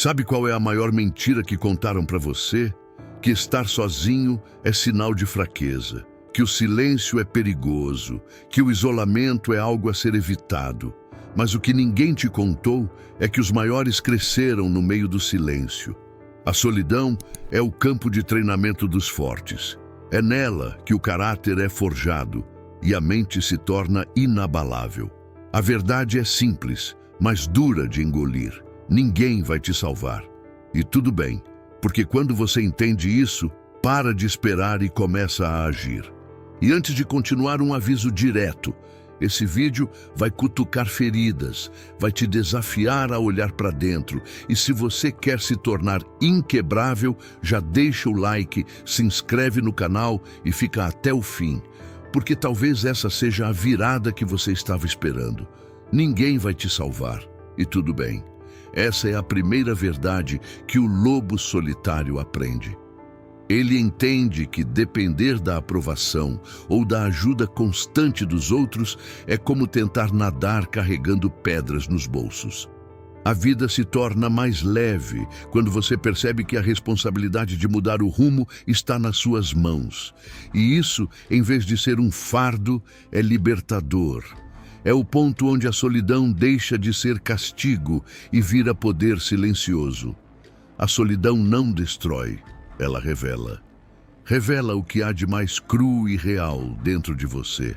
Sabe qual é a maior mentira que contaram para você? Que estar sozinho é sinal de fraqueza, que o silêncio é perigoso, que o isolamento é algo a ser evitado. Mas o que ninguém te contou é que os maiores cresceram no meio do silêncio. A solidão é o campo de treinamento dos fortes. É nela que o caráter é forjado e a mente se torna inabalável. A verdade é simples, mas dura de engolir. Ninguém vai te salvar. E tudo bem, porque quando você entende isso, para de esperar e começa a agir. E antes de continuar, um aviso direto. Esse vídeo vai cutucar feridas, vai te desafiar a olhar para dentro. E se você quer se tornar inquebrável, já deixa o like, se inscreve no canal e fica até o fim. Porque talvez essa seja a virada que você estava esperando. Ninguém vai te salvar. E tudo bem. Essa é a primeira verdade que o lobo solitário aprende. Ele entende que depender da aprovação ou da ajuda constante dos outros é como tentar nadar carregando pedras nos bolsos. A vida se torna mais leve quando você percebe que a responsabilidade de mudar o rumo está nas suas mãos. E isso, em vez de ser um fardo, é libertador. É o ponto onde a solidão deixa de ser castigo e vira poder silencioso. A solidão não destrói, ela revela. Revela o que há de mais cru e real dentro de você.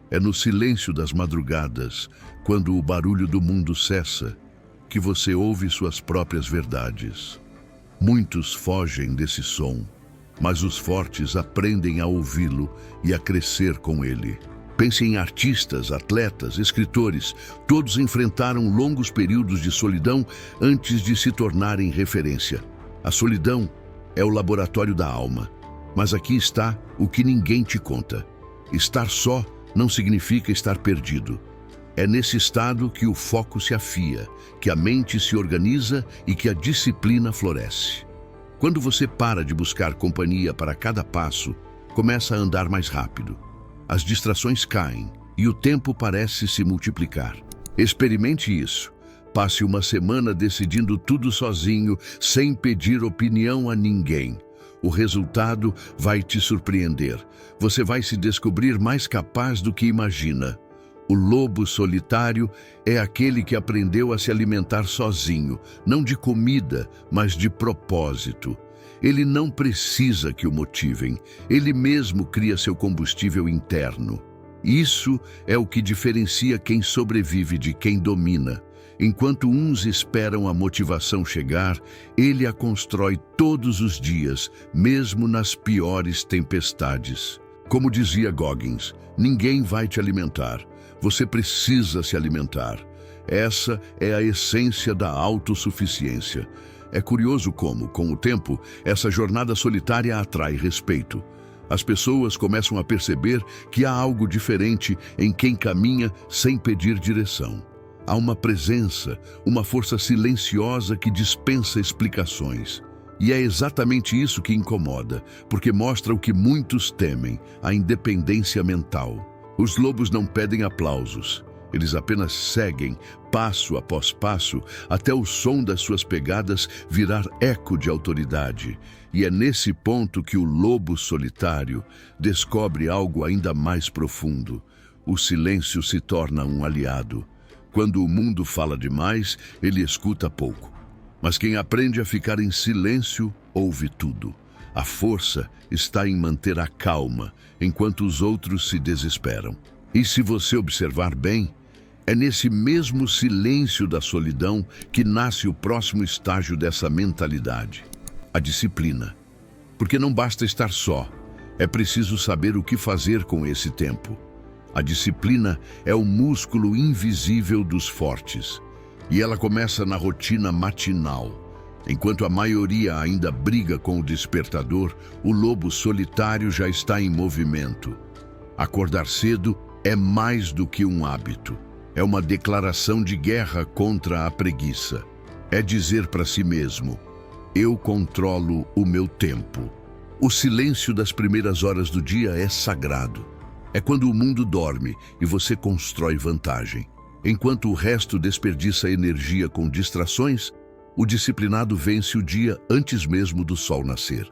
É no silêncio das madrugadas, quando o barulho do mundo cessa, que você ouve suas próprias verdades. Muitos fogem desse som, mas os fortes aprendem a ouvi-lo e a crescer com ele. Pense em artistas, atletas, escritores. Todos enfrentaram longos períodos de solidão antes de se tornarem referência. A solidão é o laboratório da alma. Mas aqui está o que ninguém te conta. Estar só não significa estar perdido. É nesse estado que o foco se afia, que a mente se organiza e que a disciplina floresce. Quando você para de buscar companhia para cada passo, começa a andar mais rápido. As distrações caem e o tempo parece se multiplicar. Experimente isso. Passe uma semana decidindo tudo sozinho, sem pedir opinião a ninguém. O resultado vai te surpreender. Você vai se descobrir mais capaz do que imagina. O lobo solitário é aquele que aprendeu a se alimentar sozinho, não de comida, mas de propósito. Ele não precisa que o motivem, ele mesmo cria seu combustível interno. Isso é o que diferencia quem sobrevive de quem domina. Enquanto uns esperam a motivação chegar, ele a constrói todos os dias, mesmo nas piores tempestades. Como dizia Goggins, ninguém vai te alimentar, você precisa se alimentar. Essa é a essência da autossuficiência. É curioso como, com o tempo, essa jornada solitária atrai respeito. As pessoas começam a perceber que há algo diferente em quem caminha sem pedir direção. Há uma presença, uma força silenciosa que dispensa explicações. E é exatamente isso que incomoda, porque mostra o que muitos temem, a independência mental. Os lobos não pedem aplausos. Eles apenas seguem, passo após passo, até o som das suas pegadas virar eco de autoridade. E é nesse ponto que o lobo solitário descobre algo ainda mais profundo. O silêncio se torna um aliado. Quando o mundo fala demais, ele escuta pouco. Mas quem aprende a ficar em silêncio, ouve tudo. A força está em manter a calma, enquanto os outros se desesperam. E se você observar bem, é nesse mesmo silêncio da solidão que nasce o próximo estágio dessa mentalidade, a disciplina. Porque não basta estar só, é preciso saber o que fazer com esse tempo. A disciplina é o músculo invisível dos fortes, e ela começa na rotina matinal. Enquanto a maioria ainda briga com o despertador, o lobo solitário já está em movimento. Acordar cedo é mais do que um hábito. É uma declaração de guerra contra a preguiça. É dizer para si mesmo: eu controlo o meu tempo. O silêncio das primeiras horas do dia é sagrado. É quando o mundo dorme e você constrói vantagem. Enquanto o resto desperdiça energia com distrações, O disciplinado vence o dia antes mesmo do sol nascer.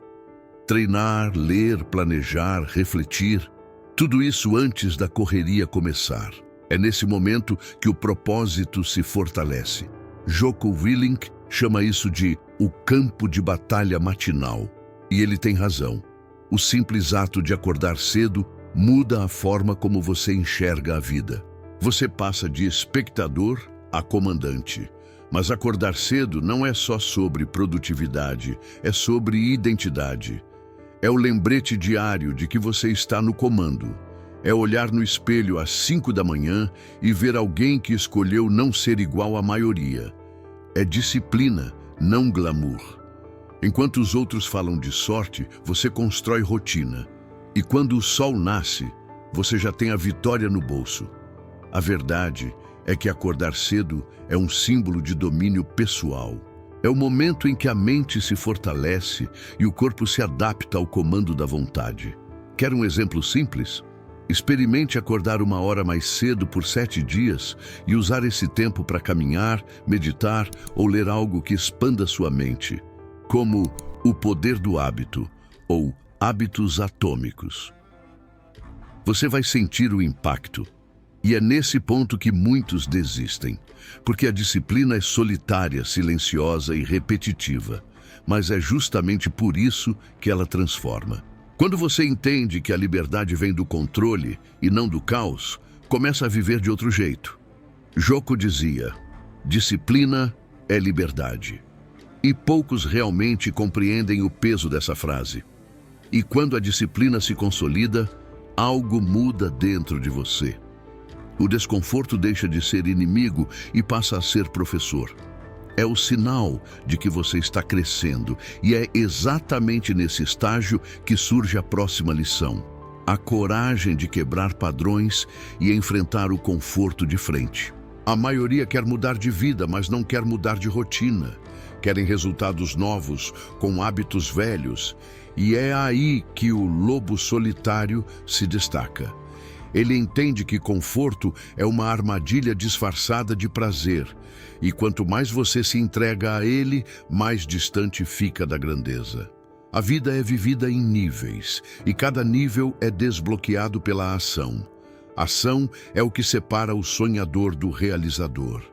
Treinar, ler, planejar, refletir, tudo isso antes da correria começar. É nesse momento que o propósito se fortalece. Jocko Willink chama isso de o campo de batalha matinal. E ele tem razão. O simples ato de acordar cedo muda a forma como você enxerga a vida. Você passa de espectador a comandante. Mas acordar cedo não é só sobre produtividade, é sobre identidade. É o lembrete diário de que você está no comando. É olhar no espelho às 5 da manhã e ver alguém que escolheu não ser igual à maioria. É disciplina, não glamour. Enquanto os outros falam de sorte, você constrói rotina. E quando o sol nasce, você já tem a vitória no bolso. A verdade é que acordar cedo é um símbolo de domínio pessoal. É o momento em que a mente se fortalece e o corpo se adapta ao comando da vontade. Quer um exemplo simples? Experimente acordar 1 hora mais cedo por 7 dias e usar esse tempo para caminhar, meditar ou ler algo que expanda sua mente, como O Poder do Hábito ou Hábitos Atômicos. Você vai sentir o impacto. E é nesse ponto que muitos desistem, porque a disciplina é solitária, silenciosa e repetitiva, mas é justamente por isso que ela transforma. Quando você entende que a liberdade vem do controle e não do caos, começa a viver de outro jeito. Jocko dizia, disciplina é liberdade. E poucos realmente compreendem o peso dessa frase. E quando a disciplina se consolida, algo muda dentro de você. O desconforto deixa de ser inimigo e passa a ser professor. É o sinal de que você está crescendo e é exatamente nesse estágio que surge a próxima lição. A coragem de quebrar padrões e enfrentar o conforto de frente. A maioria quer mudar de vida, mas não quer mudar de rotina. Querem resultados novos, com hábitos velhos. E é aí que o lobo solitário se destaca. Ele entende que conforto é uma armadilha disfarçada de prazer, e quanto mais você se entrega a ele, mais distante fica da grandeza. A vida é vivida em níveis, e cada nível é desbloqueado pela ação. Ação é o que separa o sonhador do realizador.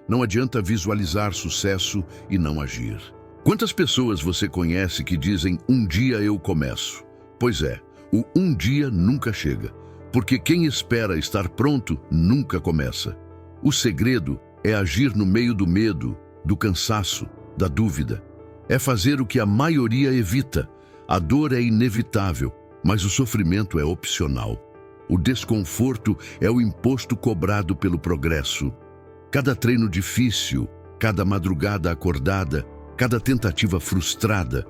Não adianta visualizar sucesso e não agir. Quantas pessoas você conhece que dizem, um dia eu começo? Pois é, o um dia nunca chega. Porque quem espera estar pronto nunca começa. O segredo é agir no meio do medo, do cansaço, da dúvida. É fazer o que a maioria evita. A dor é inevitável, mas o sofrimento é opcional. O desconforto é o imposto cobrado pelo progresso. Cada treino difícil, cada madrugada acordada, cada tentativa frustrada,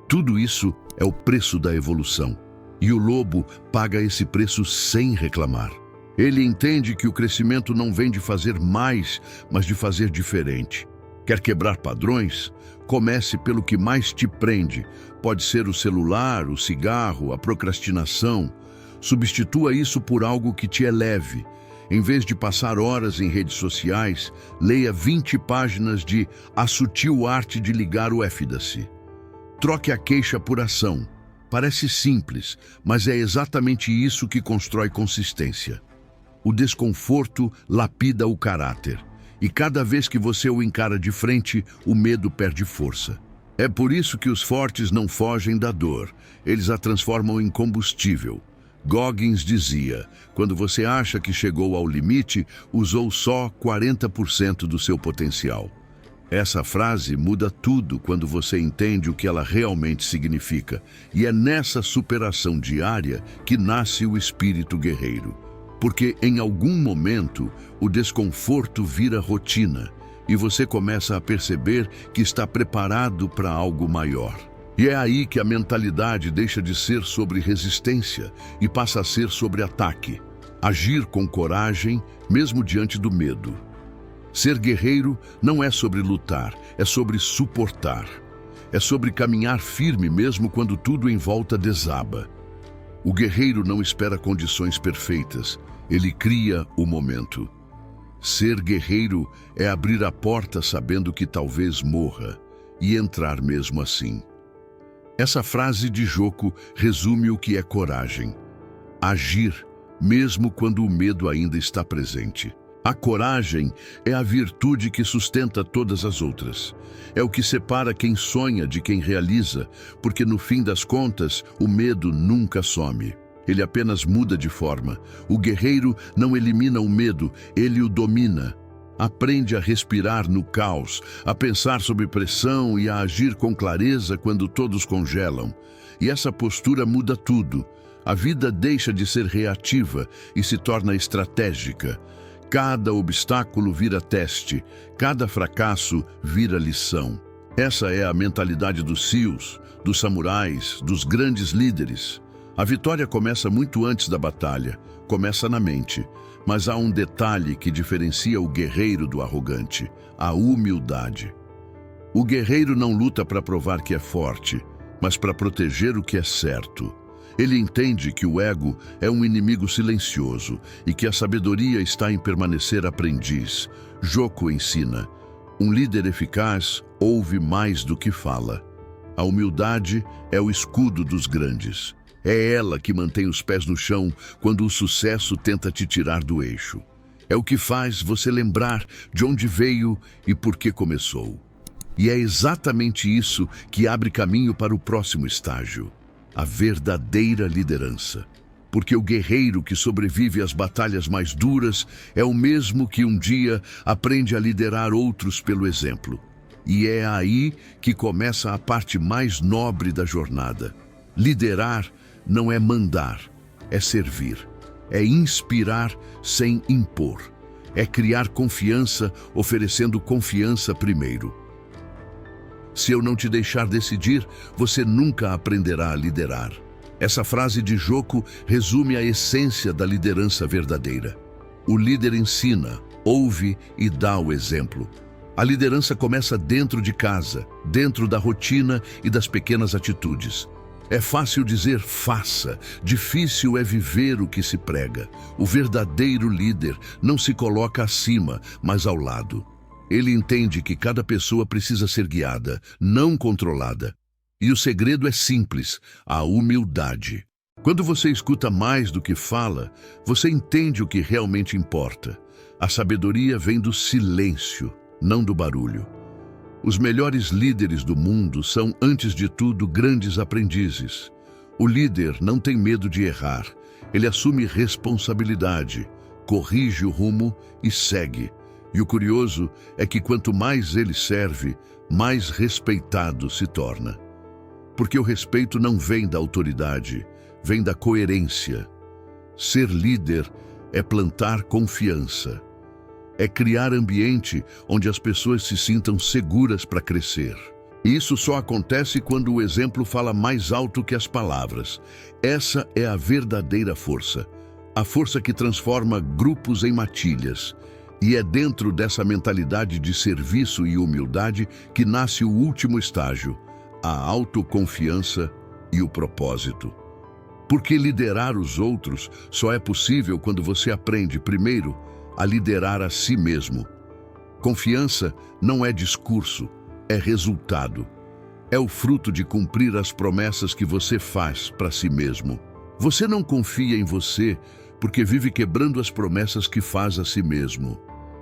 tudo isso é o preço da evolução. E o lobo paga esse preço sem reclamar. Ele entende que o crescimento não vem de fazer mais, mas de fazer diferente. Quer quebrar padrões? Comece pelo que mais te prende. Pode ser o celular, o cigarro, a procrastinação. Substitua isso por algo que te eleve. Em vez de passar horas em redes sociais, leia 20 páginas de A Sutil Arte de Ligar o F-da-se. Troque a queixa por ação. Parece simples, mas é exatamente isso que constrói consistência. O desconforto lapida o caráter, e cada vez que você o encara de frente, o medo perde força. É por isso que os fortes não fogem da dor, eles a transformam em combustível. Goggins dizia, quando você acha que chegou ao limite, usou só 40% do seu potencial. Essa frase muda tudo quando você entende o que ela realmente significa. E é nessa superação diária que nasce o espírito guerreiro. Porque em algum momento o desconforto vira rotina e você começa a perceber que está preparado para algo maior. E é aí que a mentalidade deixa de ser sobre resistência e passa a ser sobre ataque. Agir com coragem, mesmo diante do medo. Ser guerreiro não é sobre lutar, é sobre suportar. É sobre caminhar firme mesmo quando tudo em volta desaba. O guerreiro não espera condições perfeitas, ele cria o momento. Ser guerreiro é abrir a porta sabendo que talvez morra e entrar mesmo assim. Essa frase de Joko resume o que é coragem. Agir, mesmo quando o medo ainda está presente. A coragem é a virtude que sustenta todas as outras. É o que separa quem sonha de quem realiza, porque no fim das contas, o medo nunca some. Ele apenas muda de forma. O guerreiro não elimina o medo, ele o domina. Aprende a respirar no caos, a pensar sob pressão e a agir com clareza quando todos congelam. E essa postura muda tudo. A vida deixa de ser reativa e se torna estratégica. Cada obstáculo vira teste, cada fracasso vira lição. Essa é a mentalidade dos SEALs, dos samurais, dos grandes líderes. A vitória começa muito antes da batalha, começa na mente. Mas há um detalhe que diferencia o guerreiro do arrogante: a humildade. O guerreiro não luta para provar que é forte, mas para proteger o que é certo. Ele entende que o ego é um inimigo silencioso e que a sabedoria está em permanecer aprendiz. Joko ensina: um líder eficaz ouve mais do que fala. A humildade é o escudo dos grandes. É ela que mantém os pés no chão quando o sucesso tenta te tirar do eixo. É o que faz você lembrar de onde veio e por que começou. E é exatamente isso que abre caminho para o próximo estágio: a verdadeira liderança. Porque o guerreiro que sobrevive às batalhas mais duras é o mesmo que um dia aprende a liderar outros pelo exemplo. E é aí que começa a parte mais nobre da jornada. Liderar não é mandar, é servir. É inspirar sem impor. É criar confiança, oferecendo confiança primeiro. Se eu não te deixar decidir, você nunca aprenderá a liderar. Essa frase de Joko resume a essência da liderança verdadeira. O líder ensina, ouve e dá o exemplo. A liderança começa dentro de casa, dentro da rotina e das pequenas atitudes. É fácil dizer faça, difícil é viver o que se prega. O verdadeiro líder não se coloca acima, mas ao lado. Ele entende que cada pessoa precisa ser guiada, não controlada. E o segredo é simples: a humildade. Quando você escuta mais do que fala, você entende o que realmente importa. A sabedoria vem do silêncio, não do barulho. Os melhores líderes do mundo são, antes de tudo, grandes aprendizes. O líder não tem medo de errar. Ele assume responsabilidade, corrige o rumo e segue. E o curioso é que quanto mais ele serve, mais respeitado se torna. Porque o respeito não vem da autoridade, vem da coerência. Ser líder é plantar confiança. É criar ambiente onde as pessoas se sintam seguras para crescer. E isso só acontece quando o exemplo fala mais alto que as palavras. Essa é a verdadeira força. A força que transforma grupos em matilhas. E é dentro dessa mentalidade de serviço e humildade que nasce o último estágio: a autoconfiança e o propósito. Porque liderar os outros só é possível quando você aprende, primeiro, a liderar a si mesmo. Confiança não é discurso, é resultado. É o fruto de cumprir as promessas que você faz para si mesmo. Você não confia em você porque vive quebrando as promessas que faz a si mesmo.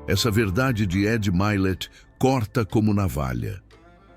Essa verdade de Ed Mylett corta como navalha.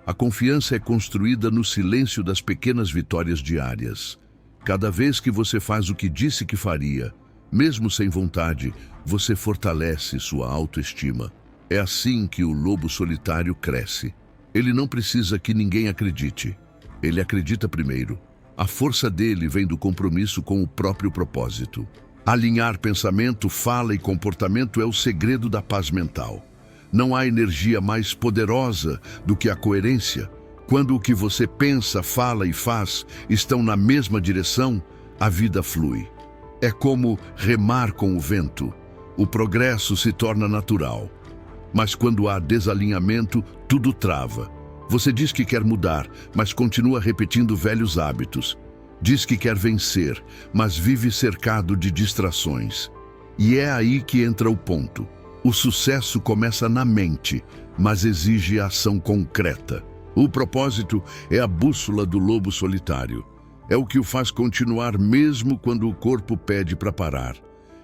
A confiança é construída no silêncio das pequenas vitórias diárias. Cada vez que você faz o que disse que faria, mesmo sem vontade, você fortalece sua autoestima. É assim que o lobo solitário cresce. Ele não precisa que ninguém acredite. Ele acredita primeiro. A força dele vem do compromisso com o próprio propósito. Alinhar pensamento, fala e comportamento é o segredo da paz mental. Não há energia mais poderosa do que a coerência. Quando o que você pensa, fala e faz estão na mesma direção, a vida flui. É como remar com o vento. O progresso se torna natural. Mas quando há desalinhamento, tudo trava. Você diz que quer mudar, mas continua repetindo velhos hábitos. Diz que quer vencer, mas vive cercado de distrações. E é aí que entra o ponto. O sucesso começa na mente, mas exige ação concreta. O propósito é a bússola do lobo solitário. É o que o faz continuar mesmo quando o corpo pede para parar.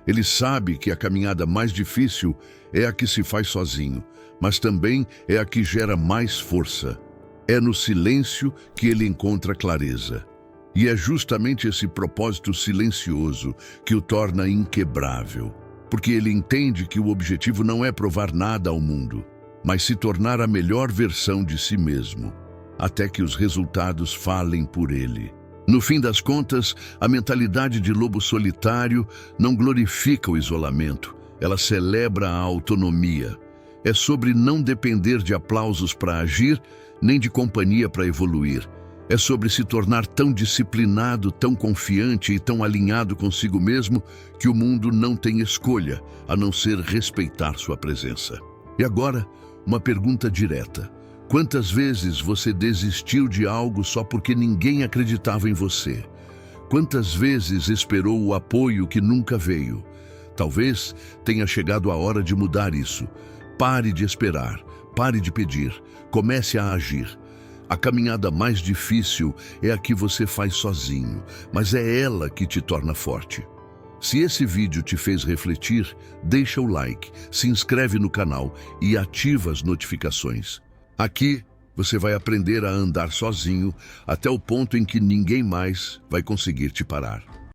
Ele sabe que a caminhada mais difícil é a que se faz sozinho, mas também é a que gera mais força. É no silêncio que ele encontra clareza. E é justamente esse propósito silencioso que o torna inquebrável, porque ele entende que o objetivo não é provar nada ao mundo, mas se tornar a melhor versão de si mesmo, até que os resultados falem por ele. No fim das contas, a mentalidade de lobo solitário não glorifica o isolamento, ela celebra a autonomia. É sobre não depender de aplausos para agir, nem de companhia para evoluir. É sobre se tornar tão disciplinado, tão confiante e tão alinhado consigo mesmo que o mundo não tem escolha, a não ser respeitar sua presença. E agora, uma pergunta direta. Quantas vezes você desistiu de algo só porque ninguém acreditava em você? Quantas vezes esperou o apoio que nunca veio? Talvez tenha chegado a hora de mudar isso. Pare de esperar, pare de pedir, comece a agir. A caminhada mais difícil é a que você faz sozinho, mas é ela que te torna forte. Se esse vídeo te fez refletir, deixa o like, se inscreve no canal e ativa as notificações. Aqui, você vai aprender a andar sozinho até o ponto em que ninguém mais vai conseguir te parar.